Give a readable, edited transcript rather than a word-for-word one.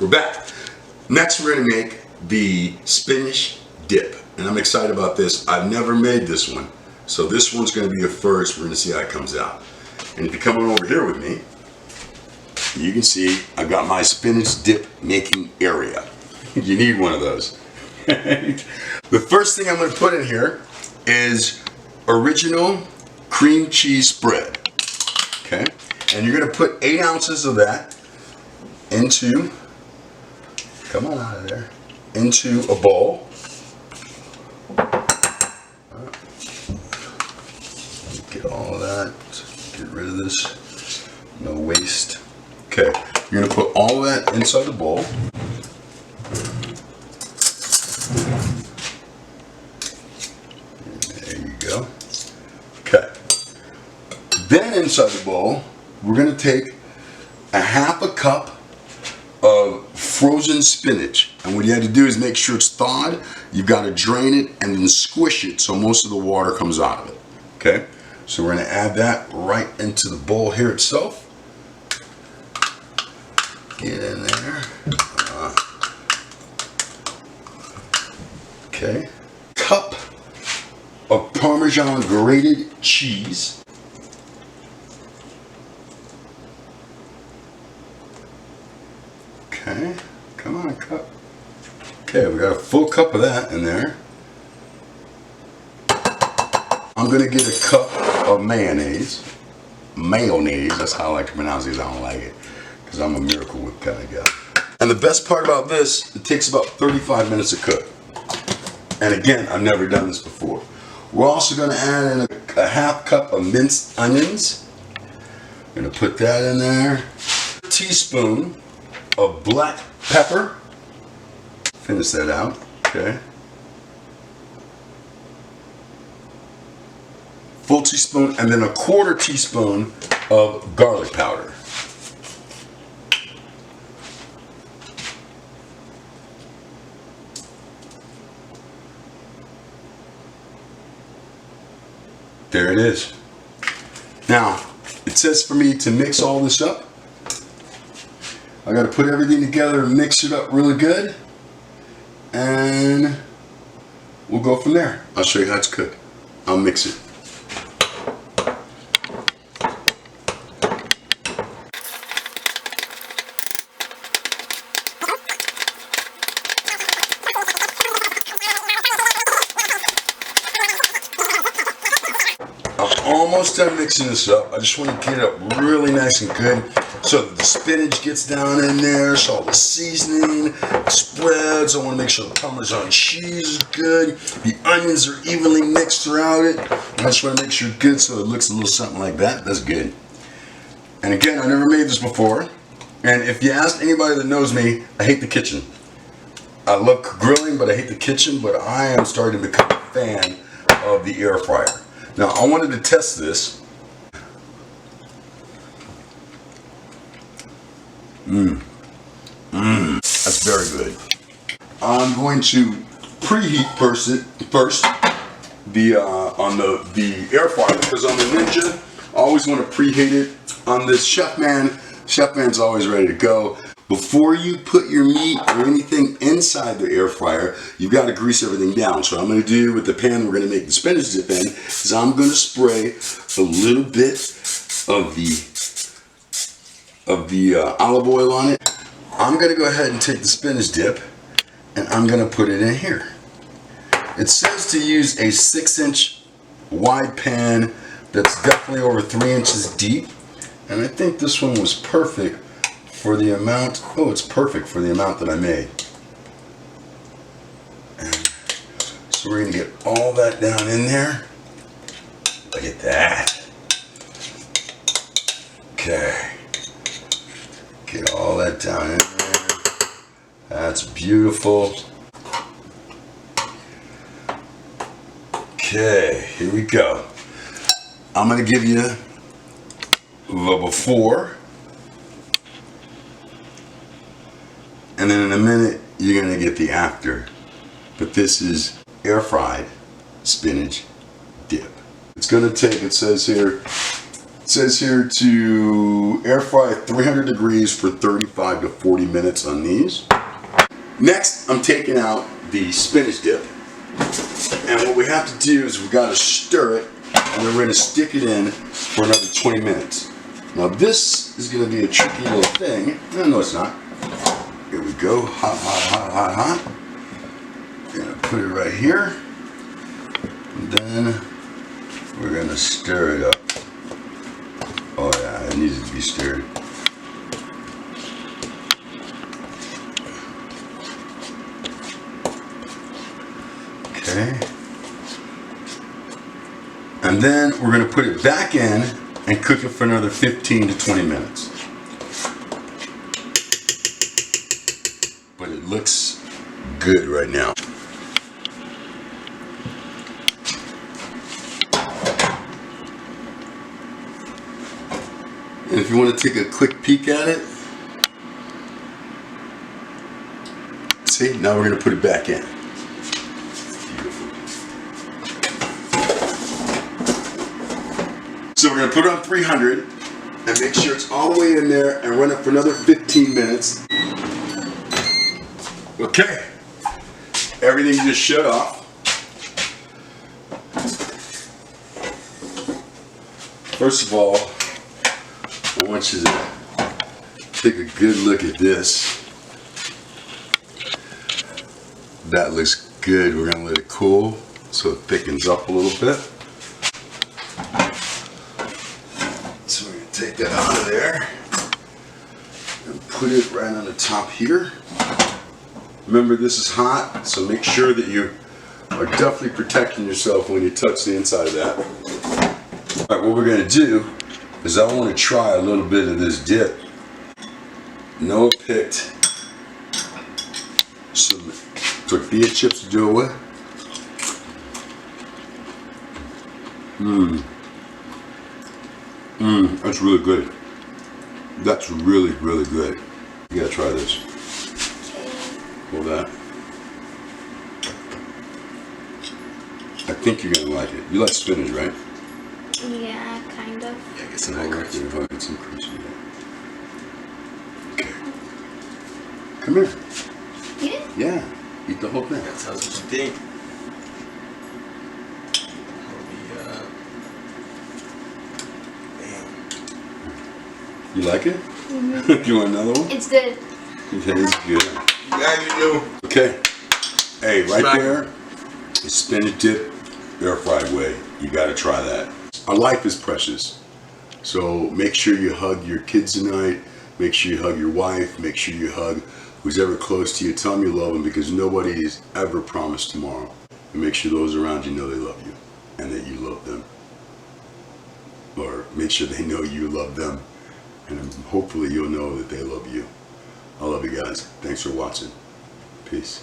We're back. Next we're going to make the spinach dip. And I'm excited about this. I've never made this one. So this one's going to be a first. We're going to see how it comes out. And if you come on over here with me, you can see I've got my spinach dip making area. You need one of those. The first thing I'm going to put in here is original cream cheese spread. Okay? And you're going to put 8 ounces of that into, come on out of there, into a bowl. Get all of that, get rid of this, no waste. Okay, you're going to put all of that inside the bowl. There you go. Okay. Then inside the bowl, we're going to take a 1/2 cup of frozen spinach. And what you have to do is make sure it's thawed. You've got to drain it and then squish it so most of the water comes out of it. Okay? So we're going to add that right into the bowl here itself. Get in there. Okay. Cup of Parmesan grated cheese. Okay. Come on, cup. Okay, we got a full cup of that in there. I'm going to get a cup of mayonnaise. Mayonnaise, that's how I like to pronounce it. I don't like it because I'm a Miracle Whip kind of guy. And the best part about this, it takes about 35 minutes to cook. And again, I've never done this before. We're also going to add in a 1/2 cup of minced onions. I'm going to put that in there. A teaspoon of black pepper. Finish that out. Okay. Full teaspoon, and then a 1/4 teaspoon of garlic powder. There it is. Now, it says for me to mix all this up. I got to put everything together and mix it up really good. And we'll go from there. I'll show you how it's cooked. I'll mix it. I'm almost done mixing this up. I just want to get it up really nice and good so that the spinach gets down in there, so all the seasoning spreads. I want to make sure the Parmesan cheese is good. The onions are evenly mixed throughout it. I just want to make sure it's good so it looks a little something like that. That's good. And again, I never made this before. And if you ask anybody that knows me, I hate the kitchen. I love grilling, but I hate the kitchen. But I am starting to become a fan of the air fryer. Now, I wanted to test this. That's very good. I'm going to preheat first on the air fryer, because on the Ninja, I always want to preheat it. On this Chefman's always ready to go. Before you put your meat or anything inside the air fryer, you've got to grease everything down. So what I'm going to do with the pan we're going to make the spinach dip in is I'm going to spray a little bit of the olive oil on it. I'm going to go ahead and take the spinach dip and I'm going to put it in here. It says to use a 6-inch wide pan that's definitely over 3 inches deep. And I think this one was perfect for the amount. Oh, it's perfect for the amount that I made. And so we're going to get all that down in there. Look at that. Okay. Get all that down in there. That's beautiful. Okay, here we go. I'm going to give you the before, and then in a minute you're going to get the after. But this is air fried spinach dip. It's going to take, it says here, It says here to air fry at 300 degrees for 35 to 40 minutes on these. Next, I'm taking out the spinach dip. And what we have to do is we got to stir it, and then we're going to stick it in for another 20 minutes. Now this is going to be a tricky little thing. No, it's not. Here we go. Hot, hot, hot, hot, hot. Going to put it right here. And then we're going to stir it up. Oh yeah, it needs to be stirred. Okay. And then we're going to put it back in and cook it for another 15 to 20 minutes. But it looks good right now. And if you want to take a quick peek at it, see, now we're going to put it back in. So we're going to put it on 300 and make sure it's all the way in there and run it for another 15 minutes. Okay, everything just shut off. First of all, I want you to take a good look at this. That looks good. We're going to let it cool so it thickens up a little bit. So we're going to take that out of there and put it right on the top here. Remember, this is hot, so make sure that you are definitely protecting yourself when you touch the inside of that. All right, what we're going to do is I want to try a little bit of this dip. Noah picked some tortilla chips to do it with. That's really good. That's really, really good. You gotta try this. Hold that. I think you're gonna like it. You like spinach, right? Yeah, kind of. Yeah, get some right there. If I get some crunchy. Okay. Come here. Eat it? Yeah. Eat the whole thing. That sounds what you think. You like it? Mm-hmm. You want another one? It's good. Okay, it's good. Yeah, you do. Okay. Hey, right there, the spinach dip, air fried way. You gotta try that. Our life is precious. So make sure you hug your kids tonight. Make sure you hug your wife. Make sure you hug who's ever close to you. Tell them you love them, because nobody is ever promised tomorrow. And make sure those around you know they love you and that you love them. Or make sure they know you love them. And hopefully you'll know that they love you. I love you guys. Thanks for watching. Peace.